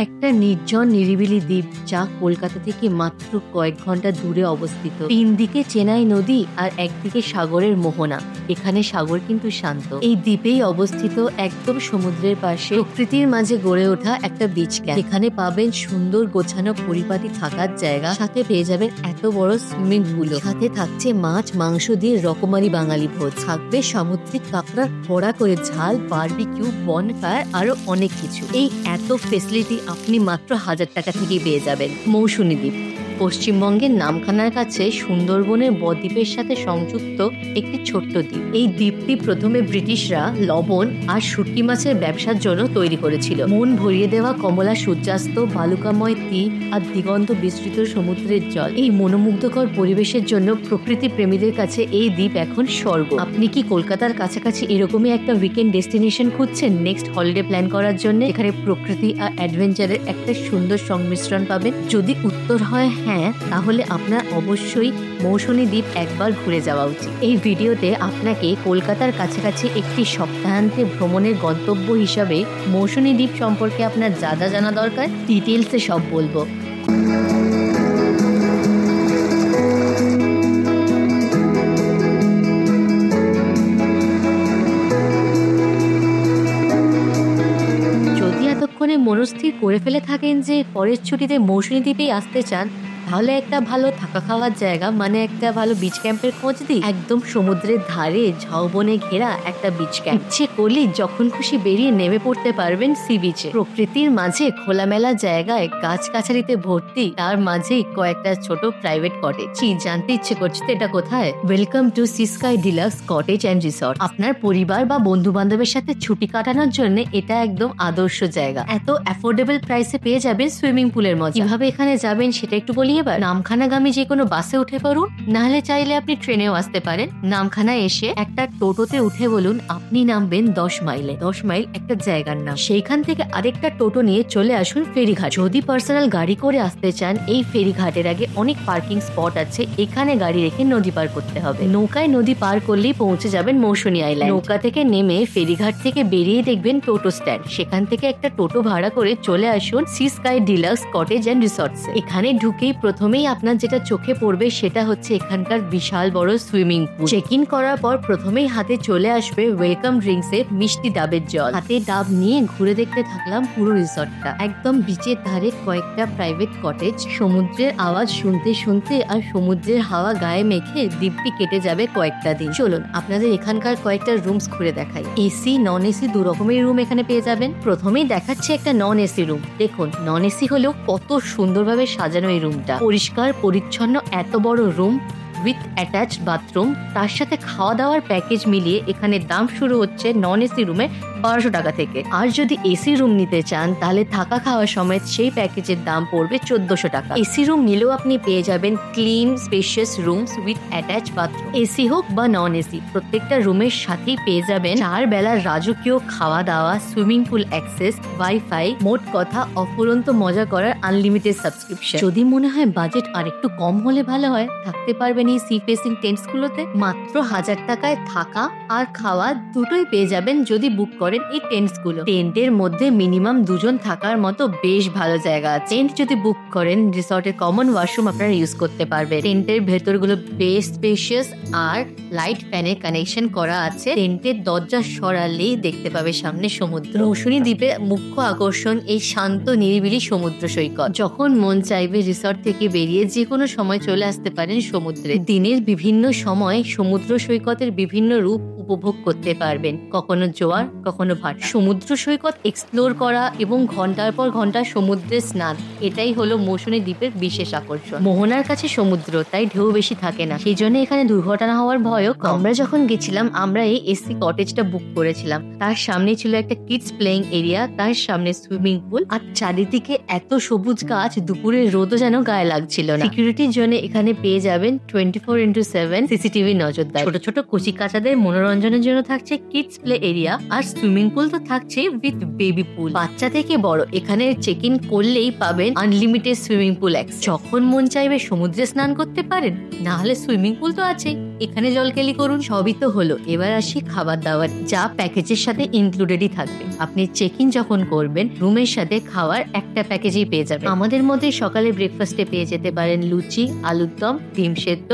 একটা নির্জন নিরিবিলি দ্বীপ যা কলকাতা থেকে মাত্র কয়েক ঘন্টা দূরে অবস্থিত। তিন দিকে চেনাই নদী আর একদিকে সাগরের মোহনা। এখানে সাগর কিন্তু শান্ত। এই দ্বীপেই অবস্থিত একদম সমুদ্রের পাশে প্রকৃতির মাঝে গড়ে ওঠা একটা বিচ ক্যাম্প। এখানে পাবেন সুন্দর গোছানো পরিপাটি থাকার জায়গা, সাথে পেয়ে যাবেন এত বড় সুইমিং পুল, সাথে থাকছে মাছ মাংস দিয়ে রকমারি বাঙালি ভোজ, থাকবে সামুদ্রিক কাঁকড়ার ভরা করে ঝাল, বারবিকিউ, বনফায়ার আরো অনেক কিছু। এই এত ফেসিলিটি আপনি মাত্র 1000 টাকা থেকেই পেয়ে যাবেন। মৌসুমী দ্বীপ পশ্চিমবঙ্গের নামখানার কাছে সুন্দরবনের বদ্বীপের সাথে সংযুক্ত একটি ছোট্ট দ্বীপ। এই দ্বীপটি প্রথমে ব্রিটিশরা লবণ আর শুটকি মাছের ব্যবসার জন্য তৈরি করেছিল। মন ভরিয়ে দেওয়া কমলা সূর্যাস্ত, বালুকাময় তীর আর দিগন্ত বিস্তৃত সমুদ্রের জল, এই মনোমুগ্ধকর পরিবেশের জন্য প্রকৃতি প্রেমীদের কাছে এই দ্বীপ এখন স্বর্গ। আপনি কি কলকাতার কাছাকাছি এরকমই একটা উইকেন্ড ডেস্টিনেশন খুঁজছেন নেক্সট হলিডে প্ল্যান করার জন্য? এখানে প্রকৃতি আর অ্যাডভেঞ্চারের একটা সুন্দর সংমিশ্রণ পাবেন। যদি উত্তর হয় হ্যাঁ, তাহলে আপনার অবশ্যই মৌসুমী দ্বীপ একবার ঘুরে যাওয়া উচিত। এই ভিডিওতে আপনাকে কলকাতার কাছাকাছি একটি সপ্তাহান্তে ভ্রমণের গন্তব্য হিসাবে মৌসুমী দ্বীপ সম্পর্কে আপনার যা যা জানা দরকার ডিটেলসে সব বলবো। মনস্থির করে ফেলে থাকেন যে পরের ছুটিতে মৌসুমী দ্বীপেই আসতে চান, তাহলে একটা ভালো থাকা খাওয়ার জায়গা মানে একটা ভালো বিচ ক্যাম্পের খোঁজ দিই। একদম সমুদ্রের ধারে ঝাউবনে ঘেরা একটা বিচ ক্যাম্প। ইচ্ছে করলে যখন খুশি বেরিয়ে নেমে পড়তে পারবেন সি বিচে। প্রকৃতির মাঝে খোলামেলা জায়গায় গাছগাছালিতে ভর্তি, তার মাঝেই কয়েকটা ছোট প্রাইভেট কটেজ। জানতে ইচ্ছে করছে তো এটা কোথায়? Welcome to sea sky deluxe cottage and resort. আপনার পরিবার বা বন্ধু বান্ধবের সাথে ছুটি কাটানোর জন্য এটা একদম আদর্শ জায়গা। এত অ্যাফোর্ডেবল প্রাইসে পেয়ে যাবেন সুইমিং পুলের মজা। কিভাবে এখানে যাবেন সেটা একটু বলি। এবার নামখানাগামী যে কোনো বাসে উঠে পড়ুন, নাহলে চাইলে আপনি ট্রেনেও আসতে পারেন। নামখানা এসে একটা টোটোতে উঠে বলুন আপনি নামবেন 10 মাইলে। 10 মাইল একটা জায়গার নাম। সেইখান থেকে আরেকটা টোটো নিয়ে চলে আসুন ফেরিঘাট। যদি পার্সোনাল গাড়ি করে আসতে চান, এই ফেরিঘাটের আগে অনেক পার্কিং স্পট আছে, এখানে গাড়ি রেখে নদী পার করতে হবে। নৌকায় নদী পার করলেই পৌঁছে যাবেন মৌসুমী আইল্যান্ড। নৌকা থেকে নেমে ফেরিঘাট থেকে বেরিয়ে দেখবেন টোটো স্ট্যান্ড। সেখান থেকে একটা টোটো ভাড়া করে চলে আসুন sea sky deluxe cottage and resorts. এখানে ঢুকেই প্রথমেই আপনার যেটা চোখে পড়বে সেটা হচ্ছে এখানকার বিশাল বড় সুইমিং পুল। চেক ইন করার পর প্রথমেই হাতে চলে আসবে ওয়েলকাম ড্রিঙ্কস এর মিষ্টি ডাবের জল। হাতে ডাব নিয়ে ঘুরে দেখতে থাকলাম পুরো রিসর্টটা। একদম বিচের ধারে কয়েকটা প্রাইভেট কটেজ। সমুদ্রের আওয়াজ শুনতে শুনতে আর সমুদ্রের হাওয়া গায়ে মেখে দিব্যি কেটে যাবে কয়েকটা দিন। চলুন আপনাদের এখানকার কয়েকটা রুমস ঘুরে দেখাই। এসি নন এসি দু রকমের রুম এখানে পেয়ে যাবেন। প্রথমেই দেখাচ্ছে একটা নন এসি রুম। দেখুন নন এসি হলেও কত সুন্দরভাবে সাজানো এই রুমটা। পরিষ্কার পরিচ্ছন্ন এত বড় রুম উইথ অ্যাটাচড বাথরুম, তার সাথে খাওয়া দাওয়ার প্যাকেজ মিলিয়ে এখানে দাম শুরু হচ্ছে নন এসি রুমে 1200 টাকা থেকে। আর যদি এসি রুম নিতে চান তাহলে থাকা খাওয়া সমেত সেই প্যাকেজের দাম পড়বে 1400 টাকা। এসি রুম নিলেও আপনি পেয়ে যাবেন clean spacious rooms with attached bathroom. AC হোক বা নন এসি, প্রত্যেকটা রুমের সাথেই পেয়ে যাবেন 4 বেলার রাজকীয় খাওয়া দাওয়া, সুইমিং পুল অ্যাক্সেস, ওয়াইফাই, মোট কথা অফুরন্ত মজা করার আনলিমিটেড সাবস্ক্রিপশন। যদি মনে হয় বাজেট আর একটু কম হলে ভালো হয়, থাকতে পারবেন এই সি ফেসিং টেন্টস গুলোতে। মাত্র 1000 টাকায় থাকা আর খাওয়া দুটোই পেয়ে যাবেন যদি বুক করেন এই টেন্টস গুলো। টেন্টের মধ্যে মিনিমাম 2 জন থাকার মতো বেশ ভালো জায়গা আছে। টেন্ট যদি বুক করেন রিসর্টের কমন ওয়াশরুম আপনারা ইউজ করতে পারবেন। টেন্টের ভেতর গুলো বেশ স্পেশিয়াস আর লাইট ফ্যানের কানেকশন করা আছে। টেন্টের দরজা সরালেই দেখতে পাবে সামনে সমুদ্র। মৌসুমী দ্বীপে মুখ্য আকর্ষণ এই শান্ত নিরিবিলি সমুদ্র সৈকত। যখন মন চাইবে রিসর্ট থেকে বেরিয়ে যে কোনো সময় চলে আসতে পারেন সমুদ্রে। দিনের বিভিন্ন সময় সমুদ্র সৈকতের বিভিন্ন রূপ উপভোগ করতে পারবেন। কখনো জোয়ার, কখনো ভাটা। সমুদ্র সৈকত এক্সপ্লোর করা এবং ঘন্টার পর ঘন্টা সমুদ্রে স্নান, এটাই হলো মৌসুমী দ্বীপের বিশেষ আকর্ষণ। মোহনার কাছে সমুদ্র, তাই ঢেউ বেশি থাকে না, সেই জন্য এখানে দুর্ঘটনা হওয়ার ভয়ও কম। আমরা যখন গেছিলাম আমরা এই এসি কটেজটা বুক করেছিলাম। তার সামনে ছিল একটা কিডস প্লেইং এরিয়া, তার সামনে সুইমিং পুল, আর চারিদিকে এত সবুজ গাছ, দুপুরের রোদও যেন গায়ে লাগছিল না। সিকিউরিটির জন্য এখানে পেয়ে যাবেন 24/7 সিসিটিভি নজরদারি। ছোট ছোট কচি কাচাদের মনোরঞ্জনের জন্য থাকছে কিডস প্লে এরিয়া, আর সুইমিং পুল তো থাকছে উইথ বেবি পুল। বাচ্চা থেকে বড় এখানে চেক ইন করলেই পাবেন আনলিমিটেড সুইমিং পুল অ্যাক্সেস। যখন মন চাইবে সমুদ্রে স্নান করতে পারেন, না হলে সুইমিং পুল তো আছেই। এখানে জলকেলি করুন। সবই তো হলো, এবার আসি খাবার দাবার, যা প্যাকেজের সাথে ইনক্লুডেডই থাকবে। আপনি চেক ইন যখন করবেন, রুমের সাথে খাওয়ার একটা প্যাকেজেই পেয়ে যাবেন। আমাদের মধ্যে সকালে ব্রেকফাস্টে পেয়ে যেতে পারেন লুচি, আলুর দম, ডিম সেদ্ধ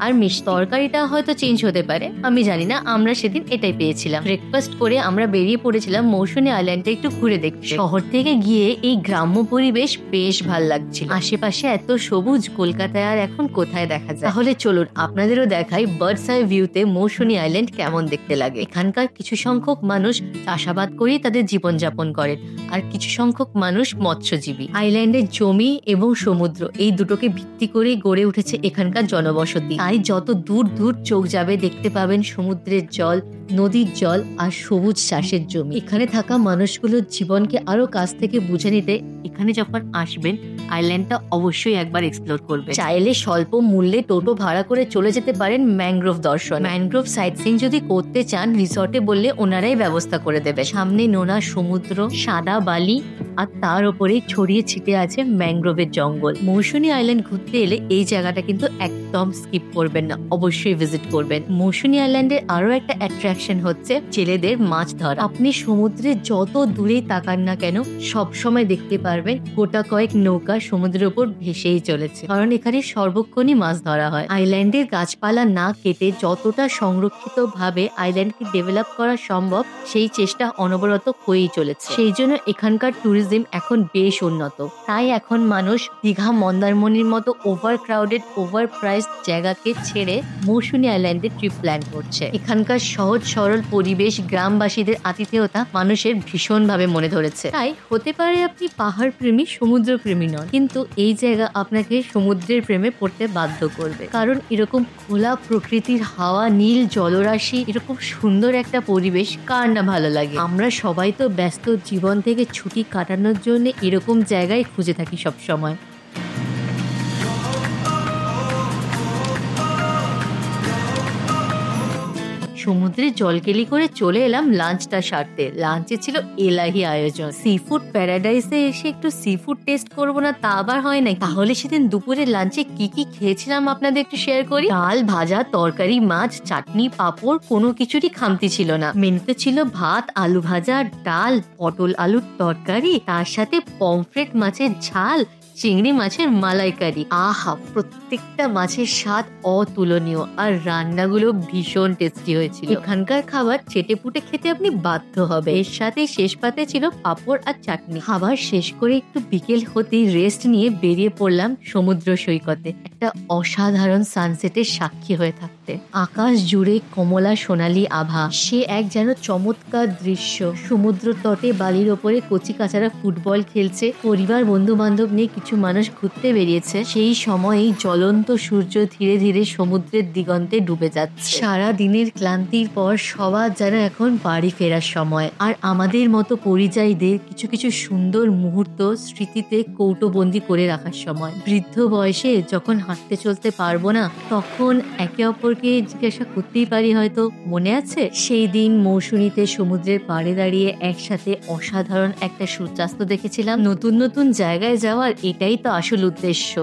আর মিষ্টি। তরকারিটা হয়তো চেঞ্জ হতে পারে, আমি জানি না, আমরা সেদিন এটাই পেয়েছিলাম। ব্রেকফাস্ট করে আমরা বেরিয়ে পড়েছিলাম মৌসুনী আইল্যান্ডটা একটু ঘুরে দেখতে। শহর থেকে গিয়ে এই গ্রাম্য পরিবেশ বেশ ভাল লাগছিল। আশেপাশে এত সবুজ কলকাতায় আর এখন কোথায় দেখা যায়। তাহলে চলুন আপনাদেরও দেখাই বার্ডস আই ভিউতে মৌসুনী আইল্যান্ড কেমন দেখতে লাগে। এখানকার কিছু সংখ্যক মানুষ চাষাবাদ করেই তাদের জীবনযাপন করেন, আর কিছু সংখ্যক মানুষ মৎস্যজীবী। আইল্যান্ডের জমি এবং সমুদ্র এই দুটোকে ভিত্তি করেই গড়ে উঠেছে এখানকার জনবসতি। তাই যত দূর দূর চোখ যাবে দেখতে পাবেন সমুদ্রের জল, নদীর জল আর সবুজ চাষের জমি। এখানে থাকা মানুষগুলোর জীবনকে আরো কাছ থেকে বুঝে নিতে এখানে যখন আসবেন আইল্যান্ডটা অবশ্যই একবার এক্সপ্লোর করবেন। চাইলে স্বল্প মূল্যে টোটো ভাড়া করে চলে যেতে পারেন ম্যানগ্রোভ দর্শন। ম্যানগ্রোভ সাইট সিইং যদি করতে চান রিসর্টে বললে ওনারাই ব্যবস্থা করে দেবে। সামনে নোনা সমুদ্র, সাদা বালি আর তার উপরে ছড়িয়ে ছিটিয়ে আছে ম্যানগ্রোভের জঙ্গল। মৌসুনী আইল্যান্ড ঘুরতে এলে এই জায়গাটা কিন্তু একদম স্কিপ করবেন না, অবশ্যই ভিজিট করবেন। মৌসুনী আইল্যান্ডের আরো একটা অ্যাট্রাকশন হচ্ছে ছেলেদের মাছ ধরা। আপনি সমুদ্রে যত দূরেই তাকান না কেন সব সময় দেখতে পারবেন গোটা কয়েক নৌকা সমুদ্রের উপর ভেসেই চলেছে, কারণ এখানে সর্বক্ষণই মাছ ধরা হয়। আইল্যান্ডের গাছপালা না কেটে যতটা সংরক্ষিত ভাবে আইল্যান্ডকে ডেভেলপ করা সম্ভব সেই চেষ্টা অনবরত হয়েই চলেছে। সেই জন্য এখানকার ট্যুরিজম এখন বেশ উন্নত। তাই এখন মানুষ দীঘা, মন্দারমণির মতো ওভার ক্রাউডেড, ওভার প্রাইস জায়গাকে ছেড়ে মৌসুনী আইল্যান্ডে ট্রিপ প্ল্যান করছে। এখানকার সহজ সরল পরিবেশ, গ্রামবাসীদের আতিথেয়তা মানুষের ভীষণভাবে মনে ধরেছে। তাই হতে পারে আপনি পাহাড় প্রেমী, সমুদ্র প্রেমী নন, কিন্তু এই জায়গা আপনাকে সমুদ্রের প্রেমে পড়তে বাধ্য করবে। কারণ এরকম খোলা প্রকৃতির হাওয়া, নীল জলরাশি, এরকম সুন্দর একটা পরিবেশ কার না ভালো লাগে। আমরা সবাই তো ব্যস্ত জীবন থেকে ছুটি কাটানোর জন্য এরকম জায়গায় খুঁজে থাকি সব সময়। সমুদ্রে জলকেলি করে চলে এলাম লাঞ্চটা সারতে। লাঞ্চে ছিল এলাহি আয়োজন। সি ফুড প্যারাডাইসে এসে একটু সি ফুড টেস্ট করবো না তা আবার হয় না। তাহলে সেদিন দুপুরে লাঞ্চে কি কি খেয়েছিলাম আপনাদের একটু শেয়ার করি। ডাল, ভাজা, তরকারি, মাছ, চাটনি, পাঁপড়, কোনো কিছুরই খামতি ছিল না। মেনুতে ছিল ভাত, আলু ভাজা, ডাল, পটল আলুর তরকারি, তার সাথে পমফ্রেট মাছের ঝাল, চিংড়ি মাছের মালাইকারি। আহা, প্রত্যেকটা মাছের স্বাদ অতুলনীয় আর রান্নাগুলো ভীষণ টেস্টি হয়েছিল। এখানকার খাবার চেটেপুটে খেতে আপনি বাধ্য হবে। এর সাথে শেষ পাতে ছিল পাঁপড় আর চাটনি। খাবার শেষ করে একটু বিকেল হতেই রেস্ট নিয়ে বেরিয়ে পড়লাম সমুদ্র সৈকতে, একটা অসাধারণ সানসেটের সাক্ষী হয়ে থাকতে। আকাশ জুড়ে কমলা সোনালী আভা, সে এক যেন চমৎকার দৃশ্য। সমুদ্র তটে বালির ওপরে কচি কাচারা ফুটবল খেলছে, পরিবার বন্ধু বান্ধব নিয়ে কিছু মানুষ ঘুরতে বেরিয়েছে। সেই সময়েই জ্বলন্ত সূর্য ধীরে ধীরে সমুদ্রের দিগন্তে ডুবে যাচ্ছে। সারা দিনের ক্লান্তির পর সবার যেন এখন বাড়ি ফেরার সময়, আর আমাদের মতো পরিযায়ীদের কিছু কিছু সুন্দর মুহূর্ত স্মৃতিতে কৌটোবন্দি করে রাখার সময়। বৃদ্ধ বয়সে যখন হাঁটতে চলতে পারবো না, তখন একে অপরকে জিজ্ঞাসা করতেই পারি, হয়তো মনে আছে সেই দিন মৌসুমীতে সমুদ্রের পাড়ে দাঁড়িয়ে একসাথে অসাধারণ একটা সূর্যাস্ত দেখেছিলাম। নতুন নতুন জায়গায় যাওয়ার এটাই তো আসল উদ্দেশ্য।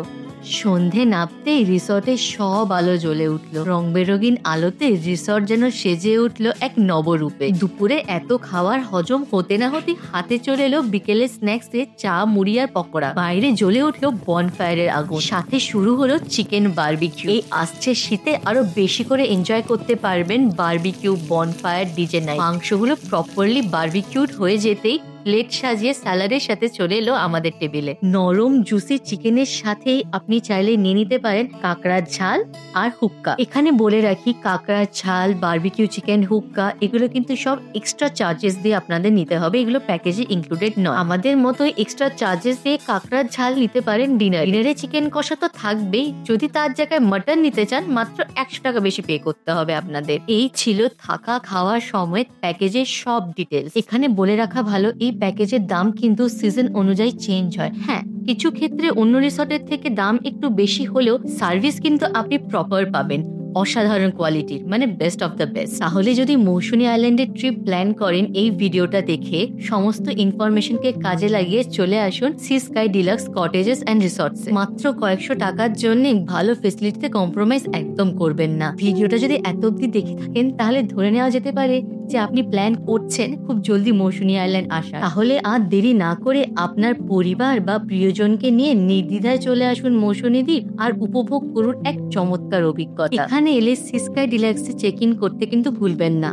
সন্ধে নামতেই রিসর্টে সব আলো জ্বলে উঠলো। রং বেরঙিন আলোতে রিসর্ট যেন সেজে উঠলো এক নবরূপে। দুপুরে এত খাবার হজম হতে না হতে হাতে চলে এলো বিকেলের স্ন্যাক্সে চা, মুড়ি আর পকোড়া। বাইরে জ্বলে উঠলো বনফায়ারের আগুন, সাথে শুরু হলো চিকেন বারবিকিউ। এই আসছে শীতে আরো বেশি করে এনজয় করতে পারবেন বারবিকিউ, বনফায়ার, ডিজে নাইট। মাংসগুলো প্রপারলি বারবিকিউড হয়ে যেতেই প্লেট সাজিয়ে স্যালাডের সাথে চলে এলো আমাদের টেবিলে। নরম জুসি চিকেনের সাথেই আপনি চাইলে নিয়ে নিতে পারেন কাঁকড়ার ঝাল আর হুক্কা। এখানে বলে রাখি, কাঁকড়ার ঝাল, বারবিকিউ চিকেন, হুক্কা এগুলো কিন্তু সব এক্সট্রা চার্জেস দিয়ে আপনাদের নিতে হবে, এগুলো প্যাকেজে ইনক্লুডেড নয়। আমাদের মতো এক্সট্রা চার্জেস দিয়ে কাঁকড়ার ঝাল নিতে পারেন ডিনারে চিকেন কষা তো থাকবেই, যদি তার জায়গায় মাটন নিতে চান মাত্র 100 টাকা বেশি পে করতে হবে আপনাদের। এই ছিল থাকা খাওয়ার সময় প্যাকেজের সব ডিটেলস। এখানে বলে রাখা ভালো, এই প্যাকেজের দাম কিন্তু সিজন অনুযায়ী চেঞ্জ হয়। হ্যাঁ, কিছু ক্ষেত্রে অন্য রিসর্টের থেকে দাম একটু বেশি হলেও সার্ভিস কিন্তু আপনি প্রপার পাবেন। অসাধারণ কোয়ালিটির, মানে বেস্ট অফ দ্য বেস্ট। তাহলে যদি মৌসুনী আইল্যান্ডের ট্রিপ প্ল্যান করেন, এই ভিডিওটা দেখে সমস্ত ইনফরমেশনকে কাজে লাগিয়ে চলে আসুন sea sky deluxe cottages and resorts. মাত্র কয়েকশো টাকার জন্য ভালো ফেসিলিটিতে কম্প্রোমাইজ একদম করবেন না। ভিডিওটা যদি এত অব্দি দেখে থাকেন তাহলে ধরে নেওয়া যেতে পারে যে আপনি প্ল্যান করছেন খুব জলদি মৌসুনী আইল্যান্ড আসা। তাহলে আর দেরি না করে আপনার পরিবার বা প্রিয়জনকে নিয়ে নির্দ্বিধায় চলে আসুন মৌসুনী দ্বীপ আর উপভোগ করুন এক চমৎকার অভিজ্ঞতা। এখানে এলে সি স্কাই ডিলাক্সে চেক ইন করতে কিন্তু ভুলবেন না।